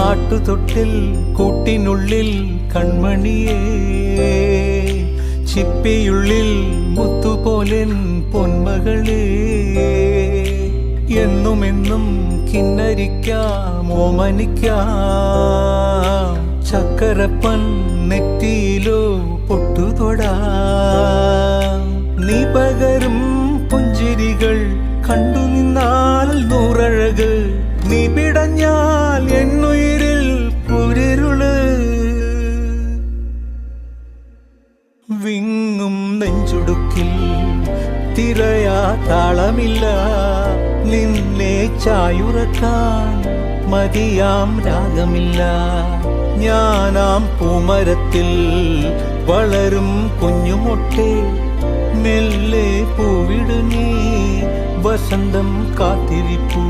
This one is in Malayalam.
ആട്ടുതൊട്ടിൽ കൂട്ടിനുള്ളിൽ കൺമണിയേ, ചിപ്പിയുള്ളിൽ മുത്തുപോലെൻ പൊന്മകളേ, എന്നുമെന്നും കിന്നരിക്കാം ഓമനിക്കാം, ചക്കരപ്പൻ നെറ്റിയിലോ പൊട്ടുതൊടാം. നീ പകരും പുഞ്ചിരികൾ കണ്ടു നിന്നാൽ നൂറഴക്, നീ പിടഞ്ഞാൽ എന്നുയിരിൽ കുരിരുള്. വിങ്ങും നെഞ്ചുടുക്കിൽ തിരയാ താളമില്ല, നിന്നെ ചായുറക്കാൻ മതിയാം രാഗമില്ല. ഞാനാം പൂമരത്തിൽ വളരും കുഞ്ഞുമൊട്ടെ, മെല്ലെ പൂവിടു നീ വസന്തം കാത്തിരിപ്പൂ.